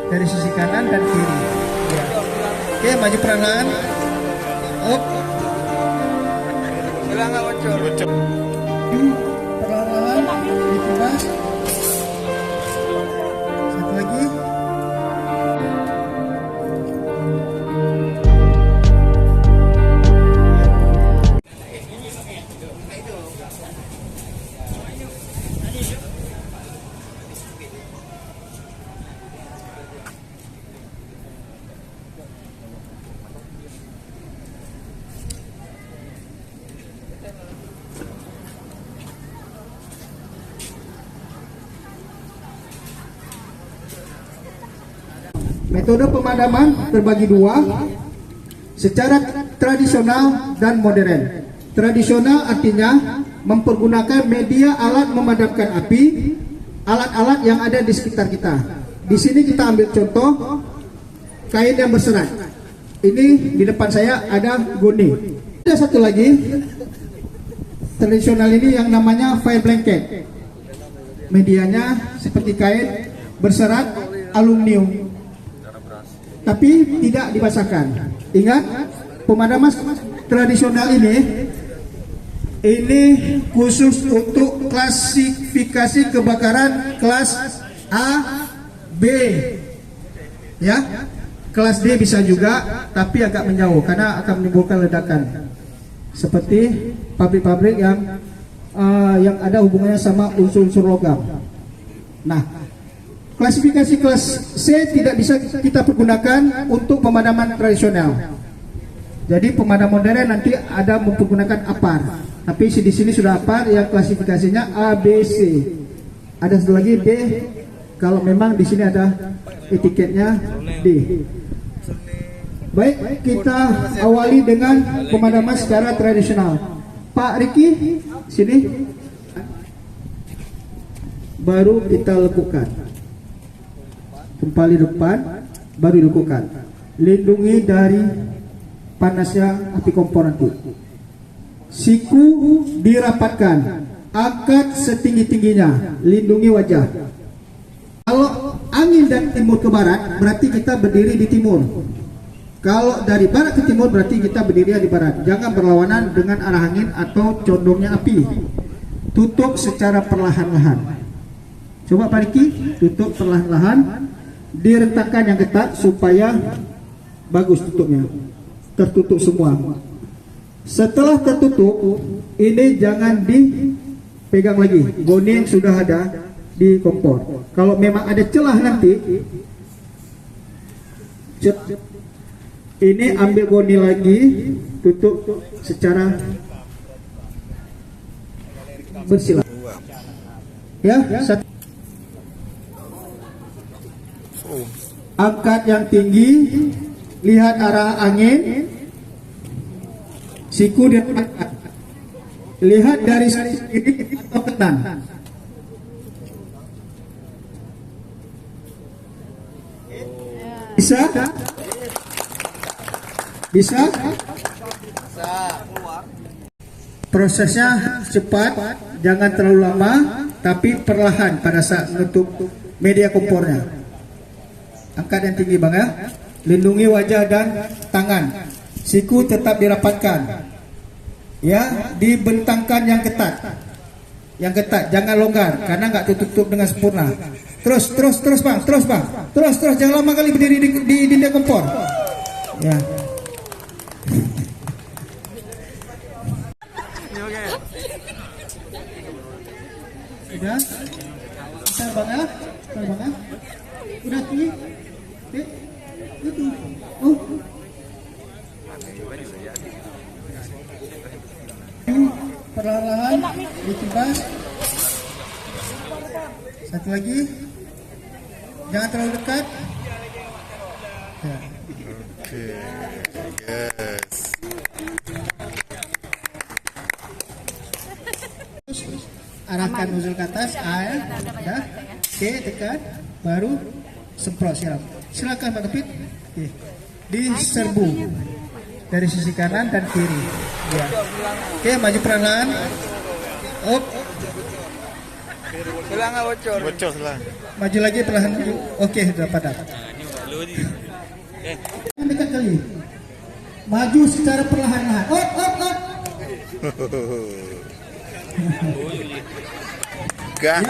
dari sisi kanan dan kiri. Ya. Oke, maju perlahan. Up. Perlahan, dicoba. Satu lagi. Metode pemadaman terbagi dua, secara tradisional dan modern. Tradisional artinya mempergunakan media alat memadamkan api, alat-alat yang ada di sekitar kita. Di sini kita ambil contoh kain yang berserat. Ini di depan saya ada goni. Ada satu lagi tradisional ini yang namanya fire blanket. Medianya seperti kain berserat aluminium, tapi tidak dibasahkan. Ingat, pemadaman tradisional ini khusus untuk klasifikasi kebakaran kelas A, B, ya. Kelas D bisa juga, tapi agak menjauh karena akan menimbulkan ledakan. Seperti pabrik-pabrik yang ada hubungannya sama unsur-unsur logam. Nah, klasifikasi kelas C tidak bisa kita pergunakan untuk pemadaman tradisional. Jadi pemadam modern nanti ada mempergunakan APAR. Tapi di sini sudah APAR yang klasifikasinya A, B, C. Ada satu lagi D. Kalau memang di sini ada etiketnya D. Baik, kita awali dengan pemadaman secara tradisional. Pak Riki, sini. Baru kita lekukan. Kembali depan, baru dilakukan. Lindungi dari panasnya api kompor nanti. Siku dirapatkan, angkat setinggi-tingginya, lindungi wajah. Kalau angin dari timur ke barat, berarti kita berdiri di timur. Kalau dari barat ke timur, berarti kita berdiri di barat. Jangan berlawanan dengan arah angin atau condongnya api. Tutup secara perlahan-lahan. Coba Pak Riki, tutup perlahan-lahan. Direntangkan yang ketat supaya bagus tutupnya, tertutup semua. Setelah tertutup, ini jangan dipegang lagi. Goni sudah ada di kompor. Kalau memang ada celah nanti, ini ambil goni lagi, tutup secara bersila. Ya, satu. Angkat yang tinggi, lihat arah angin, siku diangkat, lihat dari sini atau kanan. Bisa? Bisa? Prosesnya cepat, jangan terlalu lama, tapi perlahan pada saat menutup media kompornya. Angkat yang tinggi bang ya. Lindungi wajah dan tangan. Siku tetap dirapatkan. Ya, dibentangkan yang ketat. Yang ketat, jangan longgar karena nggak tutup dengan sempurna. Terus bang, terus jangan lama kali berdiri di dinding kompor. Ya. Udah, bentar bang ya, udah tinggi. Itu. Oh. Perlahan-lahan dicoba. Satu lagi. Jangan terlalu dekat. Ya. Oke. Yes. Arahkan nozzle ke atas, air, dah. Oke, tekan, baru semprot siram. Silakan Pak David. Oke. Diserbu dari sisi kanan dan kiri. Ya. Oke, maju perlahan. Up. Bocor lah. Maju lagi perlahan. Oke, sudah padat. Dekat kali. Maju secara perlahan-lahan. Op. Gah.